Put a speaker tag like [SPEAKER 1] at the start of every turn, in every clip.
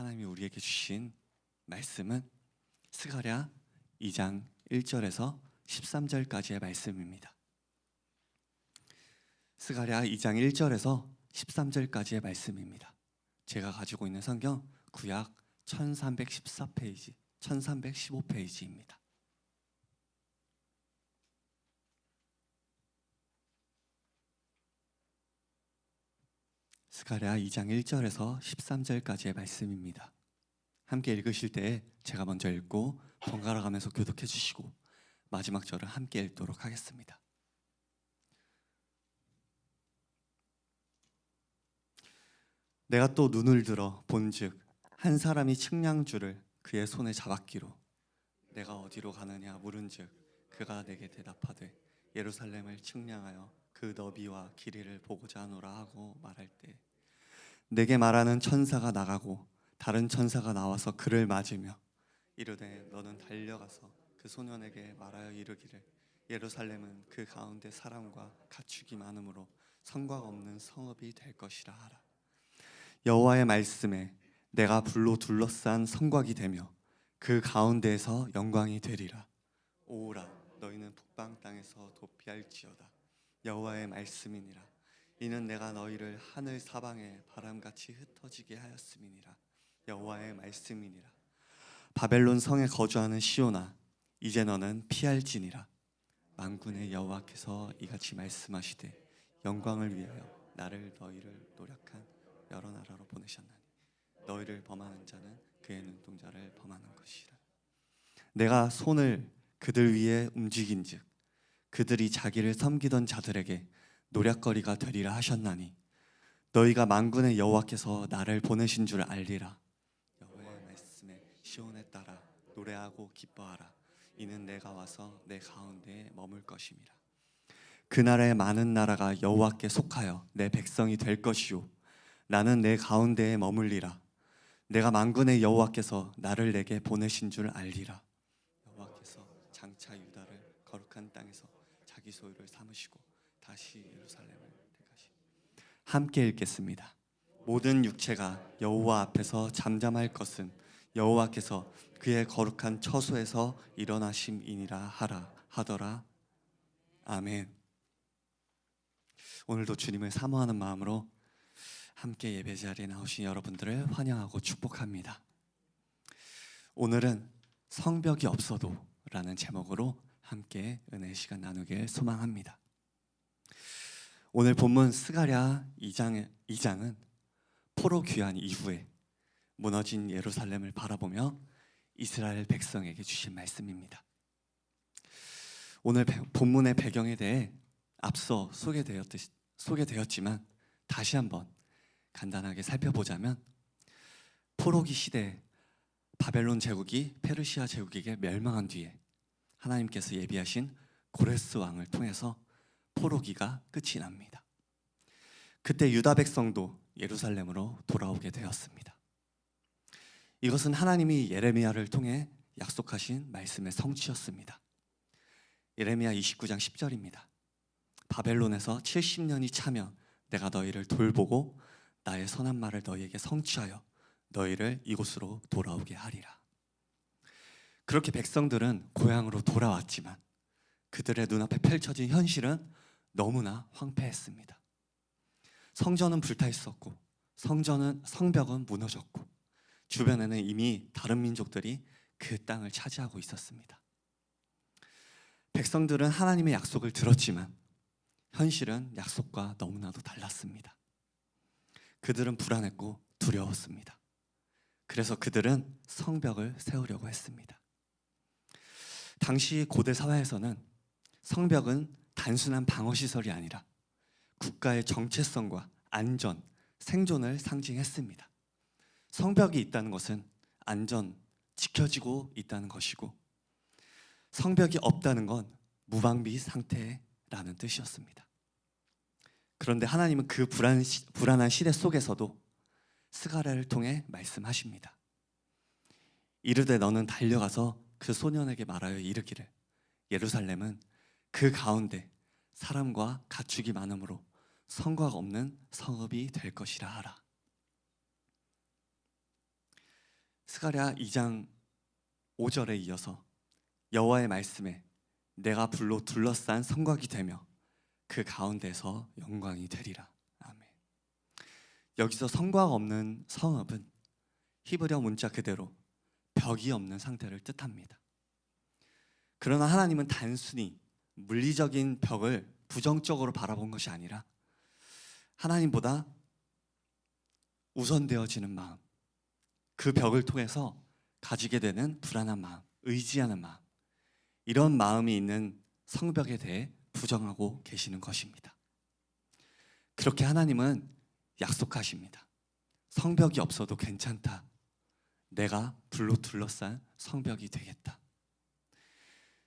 [SPEAKER 1] 하나님이 우리에게 주신 말씀은 스가랴 2장 1절에서 13절까지의 말씀입니다. 스가랴 2장 1절에서 13절까지의 말씀입니다. 제가 가지고 있는 성경 구약 1314페이지, 1315페이지입니다. 스가랴 2장 1절에서 13절까지의 말씀입니다. 함께 읽으실 때 제가 먼저 읽고 번갈아 가면서 교독해 주시고 마지막 절을 함께 읽도록 하겠습니다. 내가 또 눈을 들어 본즉 한 사람이 측량줄을 그의 손에 잡았기로 내가 어디로 가느냐 물은즉 그가 내게 대답하되 예루살렘을 측량하여 그 너비와 길이를 보고자 하노라 하고 말할 때 내게 말하는 천사가 나가고 다른 천사가 나와서 그를 맞으며 이르되 너는 달려가서 그 소년에게 말하여 이르기를 예루살렘은 그 가운데 사람과 가축이 많으므로 성곽 없는 성읍이 될 것이라 하라. 여호와의 말씀에 내가 불로 둘러싼 성곽이 되며 그 가운데에서 영광이 되리라. 오라 너희는 북방 땅에서 도피할지어다. 여호와의 말씀이니라. 이는 내가 너희를 하늘 사방에 바람같이 흩어지게 하였음이니라. 여호와의 말씀이니라. 바벨론 성에 거주하는 시온아 이제 너는 피할지니라. 만군의 여호와께서 이같이 말씀하시되 영광을 위하여 나를 너희를 노력한 여러 나라로 보내셨나니 너희를 범하는 자는 그의 눈동자를 범하는 것이라. 내가 손을 그들 위에 움직인즉 그들이 자기를 섬기던 자들에게 노략거리가 되리라 하셨나니 너희가 만군의 여호와께서 나를 보내신 줄 알리라. 여호와의 말씀에 시온에 따라 노래하고 기뻐하라. 이는 내가 와서 내 가운데에 머물 것임이라. 그날에 많은 나라가 여호와께 속하여 내 백성이 될 것이요 나는 내 가운데에 머물리라. 내가 만군의 여호와께서 나를 내게 보내신 줄 알리라. 여호와께서 장차 유다를 거룩한 땅에서 자기 소유를 삼으시고 다시 예루살렘을 택하시고. 함께 읽겠습니다. 모든 육체가 여호와 앞에서 잠잠할 것은 여호와께서 그의 거룩한 처소에서 일어나심이니라 하더라. 아멘. 오늘도 주님을 사모하는 마음으로 함께 예배 자리에 나오신 여러분들을 환영하고 축복합니다. 오늘은 성벽이 없어도 라는 제목으로 함께 은혜의 시간 나누길 소망합니다. 오늘 본문 스가랴 2장은 포로 귀환 이후에 무너진 예루살렘을 바라보며 이스라엘 백성에게 주신 말씀입니다. 오늘 본문의 배경에 대해 앞서 소개되었지만 다시 한번 간단하게 살펴보자면 포로기 시대 바벨론 제국이 페르시아 제국에게 멸망한 뒤에 하나님께서 예비하신 고레스 왕을 통해서 포로기가 끝이 납니다. 그때 유다 백성도 예루살렘으로 돌아오게 되었습니다. 이것은 하나님이 예레미야를 통해 약속하신 말씀의 성취였습니다. 예레미야 29장 10절입니다. 바벨론에서 70년이 차면 내가 너희를 돌보고 나의 선한 말을 너희에게 성취하여 너희를 이곳으로 돌아오게 하리라. 그렇게 백성들은 고향으로 돌아왔지만 그들의 눈앞에 펼쳐진 현실은 너무나 황폐했습니다. 성전은 불타 있었고 성벽은 무너졌고 주변에는 이미 다른 민족들이 그 땅을 차지하고 있었습니다. 백성들은 하나님의 약속을 들었지만 현실은 약속과 너무나도 달랐습니다. 그들은 불안했고 두려웠습니다. 그래서 그들은 성벽을 세우려고 했습니다. 당시 고대 사회에서는 성벽은 단순한 방어시설이 아니라 국가의 정체성과 안전, 생존을 상징했습니다. 성벽이 있다는 것은 안전, 지켜지고 있다는 것이고 성벽이 없다는 건 무방비 상태라는 뜻이었습니다. 그런데 하나님은 그 불안한 시대 속에서도 스가랴를 통해 말씀하십니다. 이르되 너는 달려가서 그 소년에게 말하여 이르기를 예루살렘은 그 가운데 사람과 가축이 많으므로 성곽 없는 성읍이 될 것이라 하라. 스가랴 2장 5절에 이어서 여호와의 말씀에 내가 불로 둘러싼 성곽이 되며 그 가운데서 영광이 되리라. 아멘. 여기서 성곽 없는 성읍은 히브리어 문자 그대로 벽이 없는 상태를 뜻합니다. 그러나 하나님은 단순히 물리적인 벽을 부정적으로 바라본 것이 아니라 하나님보다 우선되어지는 마음, 그 벽을 통해서 가지게 되는 불안한 마음, 의지하는 마음, 이런 마음이 있는 성벽에 대해 부정하고 계시는 것입니다. 그렇게 하나님은 약속하십니다. 성벽이 없어도 괜찮다. 내가 불로 둘러싼 성벽이 되겠다.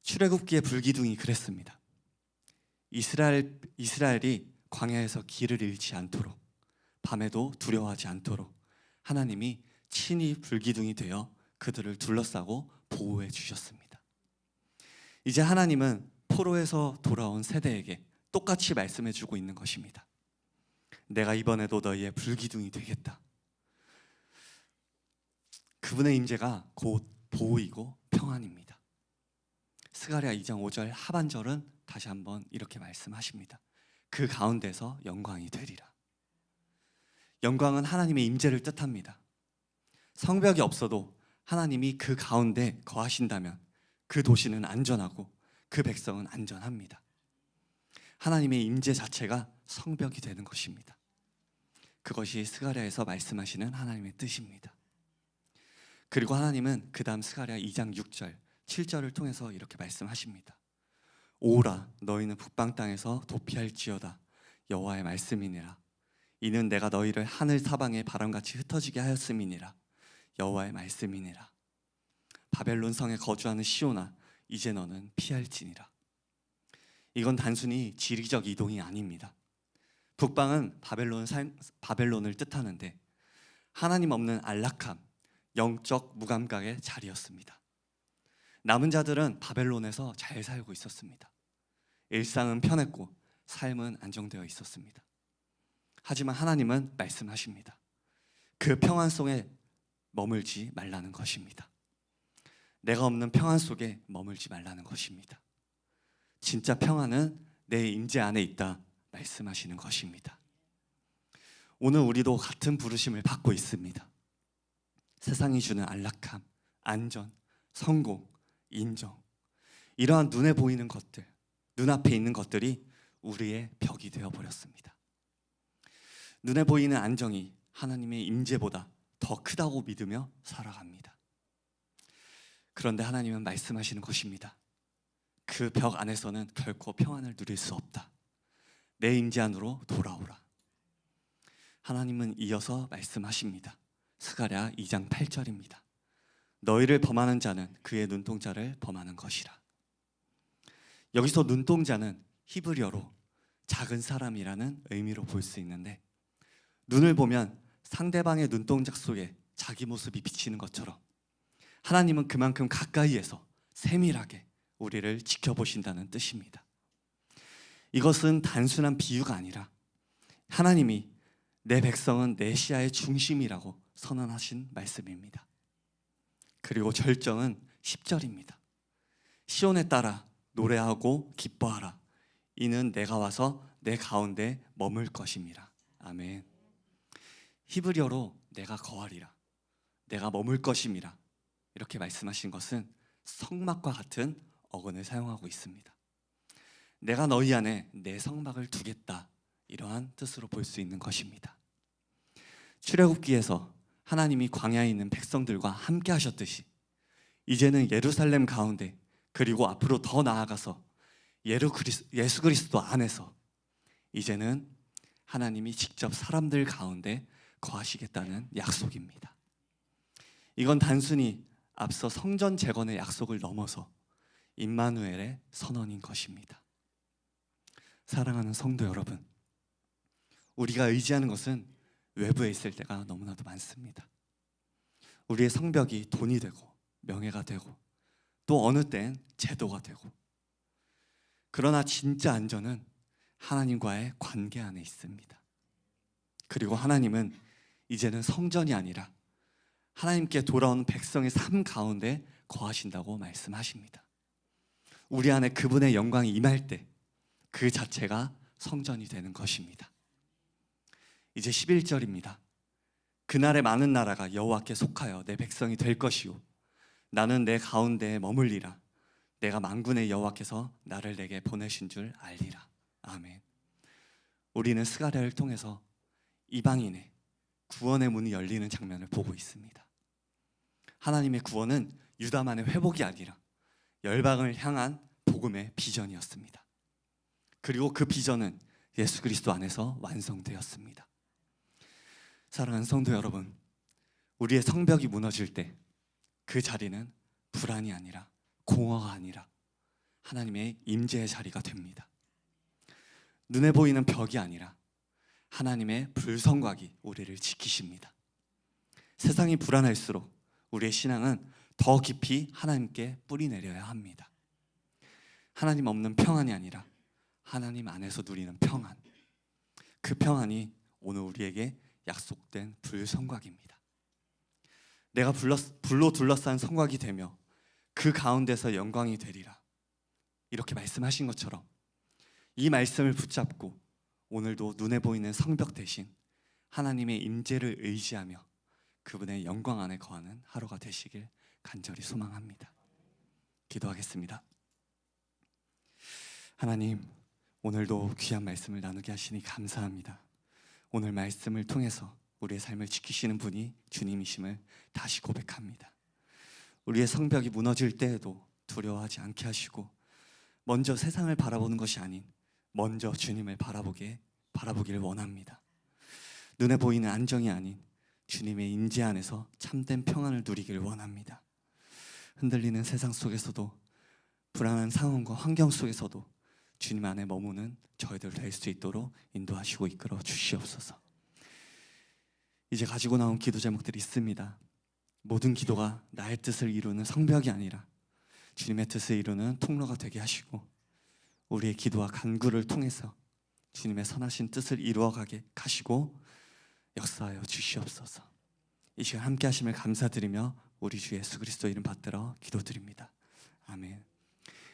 [SPEAKER 1] 출애굽기의 불기둥이 그랬습니다. 이스라엘이 광야에서 길을 잃지 않도록, 밤에도 두려워하지 않도록 하나님이 친히 불기둥이 되어 그들을 둘러싸고 보호해 주셨습니다. 이제 하나님은 포로에서 돌아온 세대에게 똑같이 말씀해 주고 있는 것입니다. 내가 이번에도 너희의 불기둥이 되겠다. 그분의 임재가 곧 보호이고 평안입니다. 스가랴 2장 5절 하반절은 다시 한번 이렇게 말씀하십니다. 그 가운데서 영광이 되리라. 영광은 하나님의 임재를 뜻합니다. 성벽이 없어도 하나님이 그 가운데 거하신다면 그 도시는 안전하고 그 백성은 안전합니다. 하나님의 임재 자체가 성벽이 되는 것입니다. 그것이 스가랴에서 말씀하시는 하나님의 뜻입니다. 그리고 하나님은 그 다음 스가랴 2장 6절 7절을 통해서 이렇게 말씀하십니다. 오라 너희는 북방 땅에서 도피할지어다. 여호와의 말씀이니라. 이는 내가 너희를 하늘 사방에 바람같이 흩어지게 하였음이니라. 여호와의 말씀이니라. 바벨론 성에 거주하는 시온아 이제 너는 피할지니라. 이건 단순히 지리적 이동이 아닙니다. 북방은 바벨론을 뜻하는데 하나님 없는 안락함, 영적 무감각의 자리였습니다. 남은 자들은 바벨론에서 잘 살고 있었습니다. 일상은 편했고 삶은 안정되어 있었습니다. 하지만 하나님은 말씀하십니다. 그 평안 속에 머물지 말라는 것입니다. 내가 없는 평안 속에 머물지 말라는 것입니다. 진짜 평안은 내 임재 안에 있다 말씀하시는 것입니다. 오늘 우리도 같은 부르심을 받고 있습니다. 세상이 주는 안락함, 안전, 성공, 인정, 이러한 눈에 보이는 것들, 눈앞에 있는 것들이 우리의 벽이 되어버렸습니다. 눈에 보이는 안정이 하나님의 임재보다 더 크다고 믿으며 살아갑니다. 그런데 하나님은 말씀하시는 것입니다. 그 벽 안에서는 결코 평안을 누릴 수 없다. 내 임재 안으로 돌아오라. 하나님은 이어서 말씀하십니다. 스가랴 2장 8절입니다. 너희를 범하는 자는 그의 눈동자를 범하는 것이라. 여기서 눈동자는 히브리어로 작은 사람이라는 의미로 볼 수 있는데, 눈을 보면 상대방의 눈동자 속에 자기 모습이 비치는 것처럼 하나님은 그만큼 가까이에서 세밀하게 우리를 지켜보신다는 뜻입니다. 이것은 단순한 비유가 아니라 하나님이 내 백성은 내 시야의 중심이라고 선언하신 말씀입니다. 그리고 절정은 10절입니다. 시온에 따라 노래하고 기뻐하라. 이는 내가 와서 내 가운데 머물 것임이라. 아멘. 히브리어로 내가 거하리라, 내가 머물 것임이라 이렇게 말씀하신 것은 성막과 같은 어근을 사용하고 있습니다. 내가 너희 안에 내 성막을 두겠다, 이러한 뜻으로 볼 수 있는 것입니다. 출애굽기에서 하나님이 광야에 있는 백성들과 함께 하셨듯이 이제는 예루살렘 가운데, 그리고 앞으로 더 나아가서 예수 그리스도 안에서 이제는 하나님이 직접 사람들 가운데 거하시겠다는 약속입니다. 이건 단순히 앞서 성전 재건의 약속을 넘어서 임마누엘의 선언인 것입니다. 사랑하는 성도 여러분, 우리가 의지하는 것은 외부에 있을 때가 너무나도 많습니다. 우리의 성벽이 돈이 되고 명예가 되고 또 어느 땐 제도가 되고, 그러나 진짜 안전은 하나님과의 관계 안에 있습니다. 그리고 하나님은 이제는 성전이 아니라 하나님께 돌아오는 백성의 삶 가운데 거하신다고 말씀하십니다. 우리 안에 그분의 영광이 임할 때 그 자체가 성전이 되는 것입니다. 이제 11절입니다. 그날에 많은 나라가 여호와께 속하여 내 백성이 될 것이요 나는 내 가운데에 머물리라. 내가 만군의 여호와께서 나를 내게 보내신 줄 알리라. 아멘. 우리는 스가랴를 통해서 이방인의 구원의 문이 열리는 장면을 보고 있습니다. 하나님의 구원은 유다만의 회복이 아니라 열방을 향한 복음의 비전이었습니다. 그리고 그 비전은 예수 그리스도 안에서 완성되었습니다. 사랑하는 성도 여러분, 우리의 성벽이 무너질 때 그 자리는 불안이 아니라 공허가 아니라 하나님의 임재의 자리가 됩니다. 눈에 보이는 벽이 아니라 하나님의 불성곽이 우리를 지키십니다. 세상이 불안할수록 우리의 신앙은 더 깊이 하나님께 뿌리내려야 합니다. 하나님 없는 평안이 아니라 하나님 안에서 누리는 평안, 그 평안이 오늘 우리에게 약속된 불성곽입니다. 내가 불로 둘러싼 성곽이 되며 그 가운데서 영광이 되리라, 이렇게 말씀하신 것처럼 이 말씀을 붙잡고 오늘도 눈에 보이는 성벽 대신 하나님의 임재를 의지하며 그분의 영광 안에 거하는 하루가 되시길 간절히 소망합니다. 기도하겠습니다. 하나님, 오늘도 귀한 말씀을 나누게 하시니 감사합니다. 오늘 말씀을 통해서 우리의 삶을 지키시는 분이 주님이심을 다시 고백합니다. 우리의 성벽이 무너질 때에도 두려워하지 않게 하시고 먼저 세상을 바라보는 것이 아닌 먼저 주님을 바라보기를 원합니다. 눈에 보이는 안정이 아닌 주님의 임재 안에서 참된 평안을 누리기를 원합니다. 흔들리는 세상 속에서도 불안한 상황과 환경 속에서도 주님 안에 머무는 저희들 될 수 있도록 인도하시고 이끌어 주시옵소서. 이제 가지고 나온 기도 제목들이 있습니다. 모든 기도가 나의 뜻을 이루는 성벽이 아니라 주님의 뜻을 이루는 통로가 되게 하시고 우리의 기도와 간구를 통해서 주님의 선하신 뜻을 이루어가게 하시고 역사하여 주시옵소서. 이 시간 함께 하심을 감사드리며 우리 주 예수 그리스도 이름 받들어 기도드립니다. 아멘.